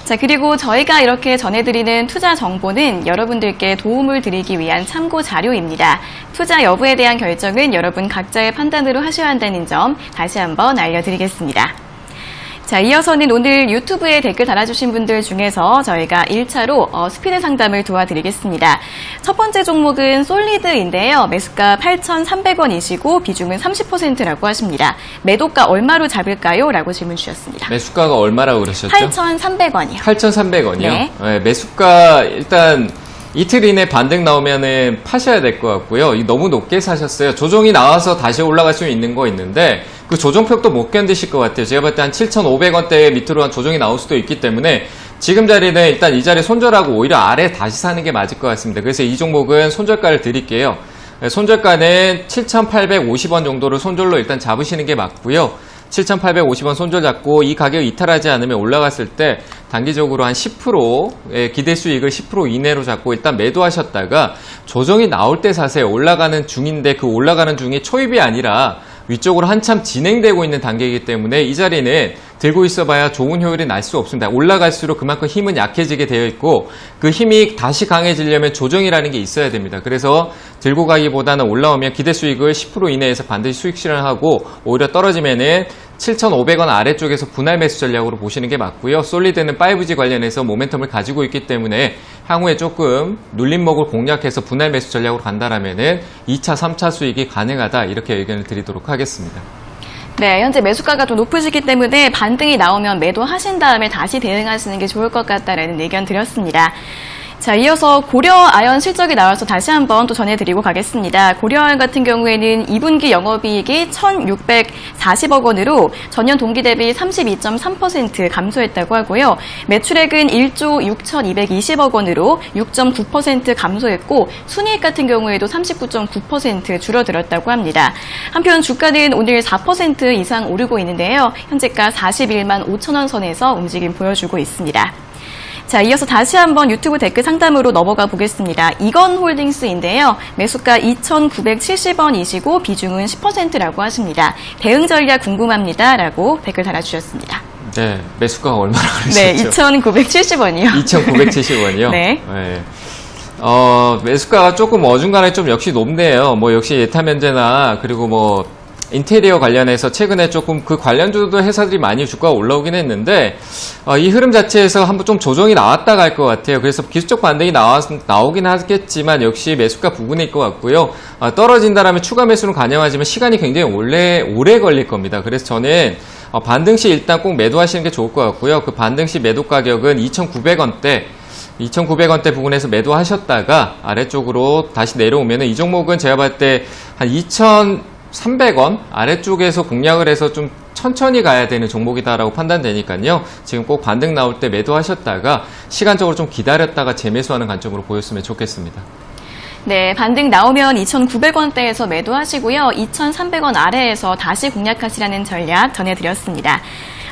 자, 그리고 저희가 이렇게 전해드리는 투자 정보는 여러분들께 도움을 드리기 위한 참고 자료입니다. 투자 여부에 대한 결정은 여러분 각자의 판단으로 하셔야 한다는 점 다시 한번 알려드리겠습니다. 자, 이어서는 오늘 유튜브에 댓글 달아주신 분들 중에서 저희가 1차로 스피드 상담을 도와드리겠습니다. 첫 번째 종목은 솔리드인데요. 매수가 8,300원이시고 비중은 30%라고 하십니다. 매도가 얼마로 잡을까요? 라고 질문 주셨습니다. 매수가가 얼마라고 그러셨죠? 8,300원이요. 8,300원이요? 네. 네, 매수가 일단 이틀 이내 반등 나오면은 파셔야 될 것 같고요. 너무 높게 사셨어요. 조정이 나와서 다시 올라갈 수 있는 거 있는데 그 조정폭도 못 견디실 것 같아요. 제가 볼 때 한 7,500원대 밑으로 한 조정이 나올 수도 있기 때문에 지금 자리는 일단 이 자리 손절하고 오히려 아래 다시 사는 게 맞을 것 같습니다. 그래서 이 종목은 손절가를 드릴게요. 손절가는 7,850원 정도를 손절로 일단 잡으시는 게 맞고요. 7,850원 손절 잡고 이 가격 이탈하지 않으면 올라갔을 때 단기적으로 한 10% 기대 수익을 10% 이내로 잡고 일단 매도하셨다가 조정이 나올 때 사세요. 올라가는 중인데 그 올라가는 중이 초입이 아니라 위쪽으로 한참 진행되고 있는 단계이기 때문에 이 자리는 들고 있어봐야 좋은 효율이 날 수 없습니다. 올라갈수록 그만큼 힘은 약해지게 되어 있고 그 힘이 다시 강해지려면 조정이라는 게 있어야 됩니다. 그래서 들고 가기보다는 올라오면 기대 수익을 10% 이내에서 반드시 수익 실현하고 오히려 떨어지면은 7,500원 아래쪽에서 분할 매수 전략으로 보시는 게 맞고요. 솔리드는 5G 관련해서 모멘텀을 가지고 있기 때문에 향후에 조금 눌림목을 공략해서 분할 매수 전략으로 간다라면은 2차, 3차 수익이 가능하다 이렇게 의견을 드리도록 하겠습니다. 네, 현재 매수가가 좀 높으시기 때문에 반등이 나오면 매도하신 다음에 다시 대응하시는 게 좋을 것 같다라는 의견 드렸습니다. 자, 이어서 고려아연 실적이 나와서 다시 한번 또 전해드리고 가겠습니다. 고려아연 같은 경우에는 2분기 영업이익이 1,640억 원으로 전년 동기 대비 32.3% 감소했다고 하고요. 매출액은 1조 6,220억 원으로 6.9% 감소했고 순이익 같은 경우에도 39.9% 줄어들었다고 합니다. 한편 주가는 오늘 4% 이상 오르고 있는데요. 현재가 41만 5천 원 선에서 움직임 보여주고 있습니다. 자, 이어서 다시 한번 유튜브 댓글 상담으로 넘어가 보겠습니다. 이건홀딩스인데요. 매수가 2,970원이시고 비중은 10%라고 하십니다. 대응 전략 궁금합니다. 라고 댓글 달아주셨습니다. 네, 매수가가 얼마나 그러셨죠? 네, 2,970원이요. 2,970원이요? 네. 네. 매수가가 조금 어중간하게 좀 역시 높네요. 뭐 역시 예타면제나 그리고 뭐 인테리어 관련해서 최근에 조금 그 관련주도 회사들이 많이 주가가 올라오긴 했는데 이 흐름 자체에서 한번 좀 조정이 나왔다 갈 것 같아요. 그래서 기술적 반등이 나오긴 하겠지만 역시 매수가 부근일 것 같고요. 떨어진다라면 추가 매수는 가능하지만 시간이 굉장히 오래 걸릴 겁니다. 그래서 저는 반등 시 일단 꼭 매도하시는 게 좋을 것 같고요. 그 반등 시 매도 가격은 2,900원대 2,900원대 부근에서 매도하셨다가 아래쪽으로 다시 내려오면 이 종목은 제가 봤을 때 한 2,300원 아래쪽에서 공략을 해서 좀 천천히 가야 되는 종목이다라고 판단되니까요. 지금 꼭 반등 나올 때 매도하셨다가 시간적으로 좀 기다렸다가 재매수하는 관점으로 보였으면 좋겠습니다. 네, 반등 나오면 2,900원대에서 매도하시고요. 2,300원 아래에서 다시 공략하시라는 전략 전해드렸습니다.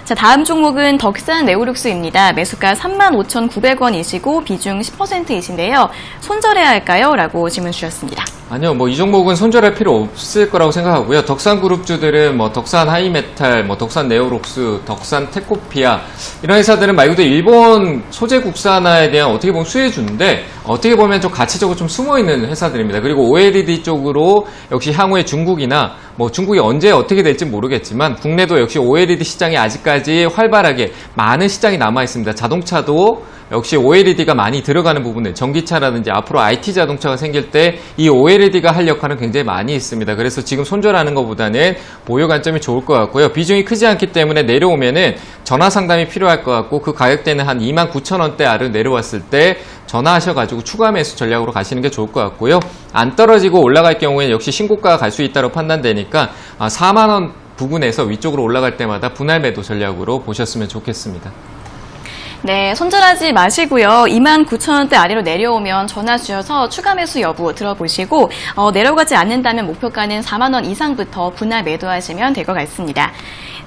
자, 다음 종목은 덕산 네오룩스입니다. 매수가 35,900원이시고 비중 10%이신데요. 손절해야 할까요? 라고 질문 주셨습니다. 아니요, 뭐 이 종목은 손절할 필요 없을 거라고 생각하고요. 덕산 그룹주들은 뭐 덕산 하이메탈, 뭐 덕산 네오룩스, 덕산 테코피아 이런 회사들은 말 그대로 일본 소재 국산화에 대한 어떻게 보면 수혜주인데 어떻게 보면 좀 가치적으로 좀 숨어 있는 회사들입니다. 그리고 OLED 쪽으로 역시 향후에 중국이나 뭐 중국이 언제 어떻게 될지 모르겠지만 국내도 역시 OLED 시장이 아직까지 활발하게 많은 시장이 남아 있습니다. 자동차도 역시 OLED가 많이 들어가는 부분은 전기차라든지 앞으로 IT 자동차가 생길 때 이 OLED가 할 역할은 굉장히 많이 있습니다. 그래서 지금 손절하는 것보다는 보유 관점이 좋을 것 같고요. 비중이 크지 않기 때문에 내려오면은 전화 상담이 필요할 것 같고 그 가격대는 한 29,000원대 아래로 내려왔을 때 전화하셔가지고 추가 매수 전략으로 가시는 게 좋을 것 같고요. 안 떨어지고 올라갈 경우에는 역시 신고가가 갈 수 있다고 판단되니까 4만원 부근에서 위쪽으로 올라갈 때마다 분할 매도 전략으로 보셨으면 좋겠습니다. 네, 손절하지 마시고요. 29,000원대 아래로 내려오면 전화 주셔서 추가 매수 여부 들어보시고 내려가지 않는다면 목표가는 4만원 이상부터 분할 매도하시면 될 것 같습니다.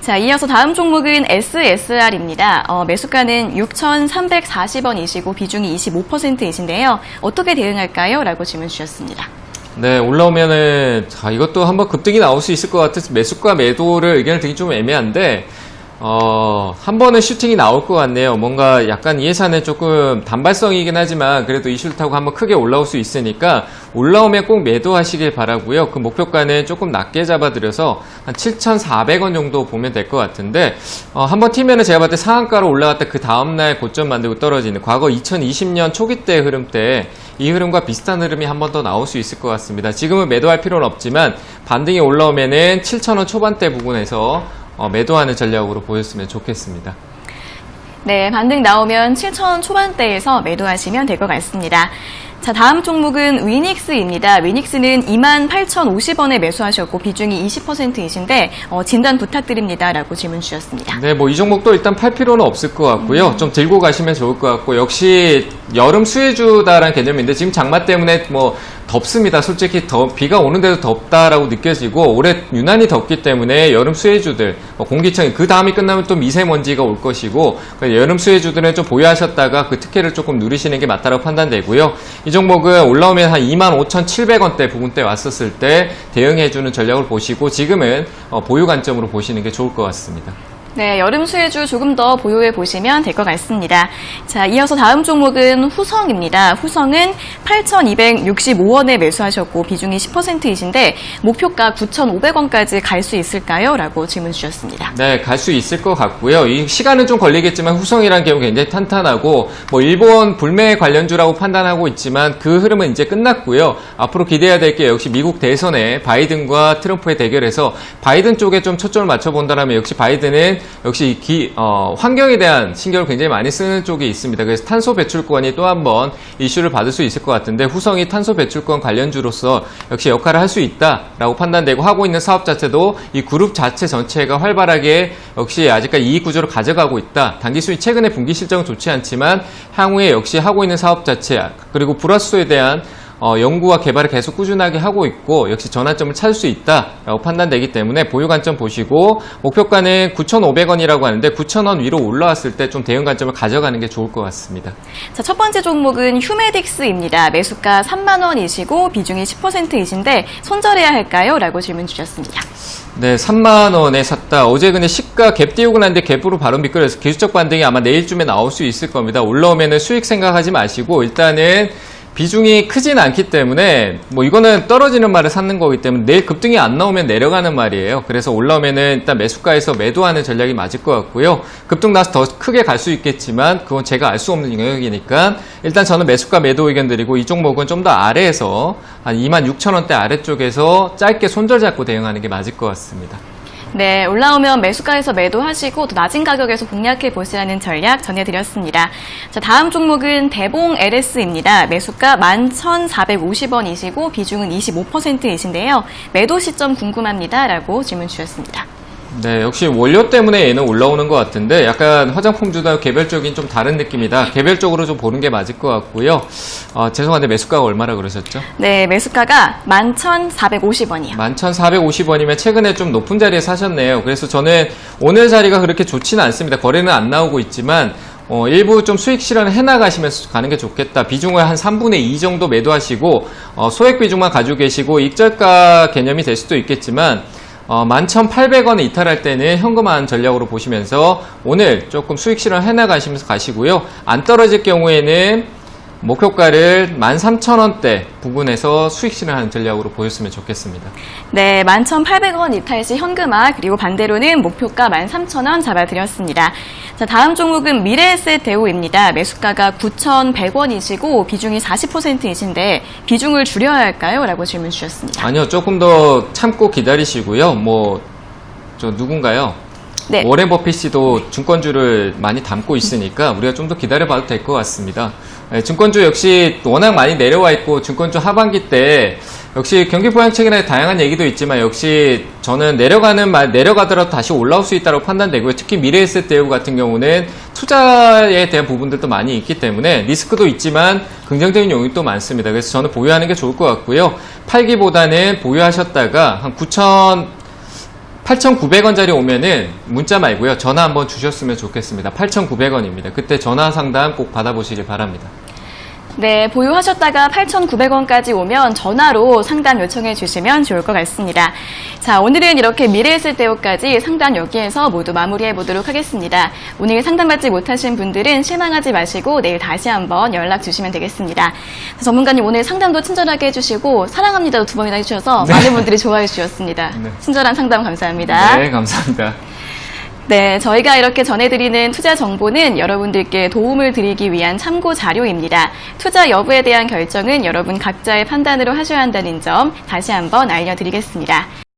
자, 이어서 다음 종목은 SSR입니다. 매수가는 6,340원이시고 비중이 25%이신데요. 어떻게 대응할까요? 라고 질문 주셨습니다. 네, 올라오면은, 자, 이것도 한번 급등이 나올 수 있을 것 같아서 매수과 매도를 의견을 드리기 좀 애매한데, 한 번은 슈팅이 나올 것 같네요. 뭔가 약간 이 회사는 조금 단발성이긴 하지만 그래도 이슈를 타고 한번 크게 올라올 수 있으니까 올라오면 꼭 매도하시길 바라고요. 그 목표가는 조금 낮게 잡아드려서 한 7,400원 정도 보면 될 것 같은데 한번 튀면은 제가 봤을 때 상한가로 올라갔다 그 다음날 고점 만들고 떨어지는 과거 2020년 초기 때 흐름 때 이 흐름과 비슷한 흐름이 한 번 더 나올 수 있을 것 같습니다. 지금은 매도할 필요는 없지만 반등이 올라오면은 7,000원 초반대 부분에서 매도하는 전략으로 보였으면 좋겠습니다. 네, 반등 나오면 7,000원 초반대에서 매도하시면 될 것 같습니다. 자, 다음 종목은 위닉스입니다. 위닉스는 28,050원에 매수하셨고 비중이 20%이신데 진단 부탁드립니다라고 질문 주셨습니다. 네, 뭐 이 종목도 일단 팔 필요는 없을 것 같고요. 좀 들고 가시면 좋을 것 같고 역시 여름 수혜주다라는 개념인데 지금 장마 때문에 뭐 덥습니다. 솔직히 비가 오는데도 덥다라고 느껴지고 올해 유난히 덥기 때문에 여름 수혜주들 공기청이 그 다음이 끝나면 또 미세먼지가 올 것이고 여름 수혜주들은 좀 보유하셨다가 그 특혜를 조금 누리시는 게 맞다고 판단되고요. 이 종목은 올라오면 한 25,700원대 부분대 왔었을 때 대응해주는 전략을 보시고 지금은 보유 관점으로 보시는 게 좋을 것 같습니다. 네, 여름 수혜주 조금 더 보유해 보시면 될 것 같습니다. 자, 이어서 다음 종목은 후성입니다. 후성은 8,265원에 매수하셨고 비중이 10%이신데 목표가 9,500원까지 갈 수 있을까요? 라고 질문 주셨습니다. 네, 갈 수 있을 것 같고요. 이 시간은 좀 걸리겠지만 후성이라는 경우 굉장히 탄탄하고 뭐 일본 불매 관련주라고 판단하고 있지만 그 흐름은 이제 끝났고요. 앞으로 기대해야 될 게 역시 미국 대선에 바이든과 트럼프의 대결에서 바이든 쪽에 좀 초점을 맞춰본다면 역시 바이든은 역시 환경에 대한 신경을 굉장히 많이 쓰는 쪽이 있습니다. 그래서 탄소 배출권이 또 한 번 이슈를 받을 수 있을 것 같은데 후성이 탄소 배출권 관련주로서 역시 역할을 할 수 있다라고 판단되고 하고 있는 사업 자체도 이 그룹 자체 전체가 활발하게 역시 아직까지 이익 구조를 가져가고 있다. 단기 수익 최근에 분기 실적은 좋지 않지만 향후에 역시 하고 있는 사업 자체 그리고 불화수소에 대한 연구와 개발을 계속 꾸준하게 하고 있고 역시 전환점을 찾을 수 있다라고 판단되기 때문에 보유 관점 보시고 목표가는 9,500원이라고 하는데 9,000원 위로 올라왔을 때 좀 대응 관점을 가져가는 게 좋을 것 같습니다. 자, 첫 번째 종목은 휴메딕스입니다. 매수가 3만 원이시고 비중이 10%이신데 손절해야 할까요? 라고 질문 주셨습니다. 네, 3만 원에 샀다. 어제 근데 시가 갭 띄우고 났는데 갭으로 바로 미끄러져서 기술적 반등이 아마 내일쯤에 나올 수 있을 겁니다. 올라오면은 수익 생각하지 마시고 일단은 비중이 크진 않기 때문에 뭐 이거는 떨어지는 말을 샀는 거기 때문에 내일 급등이 안 나오면 내려가는 말이에요. 그래서 올라오면은 일단 매수가에서 매도하는 전략이 맞을 것 같고요. 급등 나서 더 크게 갈 수 있겠지만 그건 제가 알 수 없는 영역이니까 일단 저는 매수가 매도 의견 드리고 이 종목은 좀 더 아래에서 한 26,000원대 아래쪽에서 짧게 손절 잡고 대응하는 게 맞을 것 같습니다. 네, 올라오면 매수가에서 매도하시고 또 낮은 가격에서 공략해 보시라는 전략 전해드렸습니다. 자, 다음 종목은 대봉 LS입니다. 매수가 11,450원이시고 비중은 25%이신데요. 매도 시점 궁금합니다. 라고 질문 주셨습니다. 네, 역시 원료 때문에 얘는 올라오는 것 같은데 약간 화장품주다 개별적인 좀 다른 느낌이다. 개별적으로 좀 보는 게 맞을 것 같고요. 죄송한데 매수가가 얼마나 그러셨죠? 네, 매수가가 11,450원이요. 11,450원이면 최근에 좀 높은 자리에 사셨네요. 그래서 저는 오늘 자리가 그렇게 좋지는 않습니다. 거래는 안 나오고 있지만 일부 좀 수익 실현을 해나가시면서 가는 게 좋겠다. 비중을 한 3분의 2 정도 매도하시고 소액 비중만 가지고 계시고 익절가 개념이 될 수도 있겠지만 11,800원에 이탈할 때는 현금화한 전략으로 보시면서 오늘 조금 수익 실현 해나가시면서 가시고요. 안 떨어질 경우에는 목표가를 13,000원대 부근에서 수익 실현하는 전략으로 보였으면 좋겠습니다. 네, 11,800원 이탈 시 현금화 그리고 반대로는 목표가 13,000원 잡아드렸습니다. 자, 다음 종목은 미래에셋 대우입니다. 매수가가 9,100원이시고 비중이 40%이신데 비중을 줄여야 할까요? 라고 질문 주셨습니다. 아니요, 조금 더 참고 기다리시고요. 누군가요? 네. 워렌 버핏도 증권주를 많이 담고 있으니까 우리가 좀 더 기다려봐도 될 것 같습니다. 증권주 역시 워낙 많이 내려와 있고 증권주 하반기 때 역시 경기 부양책이나 다양한 얘기도 있지만 역시 저는 내려가더라도 다시 올라올 수 있다고 판단되고요. 특히 미래에셋 대우 같은 경우는 투자에 대한 부분들도 많이 있기 때문에 리스크도 있지만 긍정적인 요인이 또 많습니다. 그래서 저는 보유하는 게 좋을 것 같고요. 팔기보다는 보유하셨다가 한 8,900원짜리 오면은 문자 말고요. 전화 한번 주셨으면 좋겠습니다. 8,900원입니다. 그때 전화 상담 꼭 받아보시길 바랍니다. 네, 보유하셨다가 8,900원까지 오면 전화로 상담 요청해 주시면 좋을 것 같습니다. 자, 오늘은 이렇게 미래에 쓸 때요까지 상담 여기에서 모두 마무리해 보도록 하겠습니다. 오늘 상담받지 못하신 분들은 실망하지 마시고 내일 다시 한번 연락 주시면 되겠습니다. 전문가님 오늘 상담도 친절하게 해주시고 사랑합니다도 2번이나 해주셔서 네. 많은 분들이 좋아해 주셨습니다. 네. 친절한 상담 감사합니다. 네, 감사합니다. 네, 저희가 이렇게 전해드리는 투자 정보는 여러분들께 도움을 드리기 위한 참고 자료입니다. 투자 여부에 대한 결정은 여러분 각자의 판단으로 하셔야 한다는 점 다시 한번 알려드리겠습니다.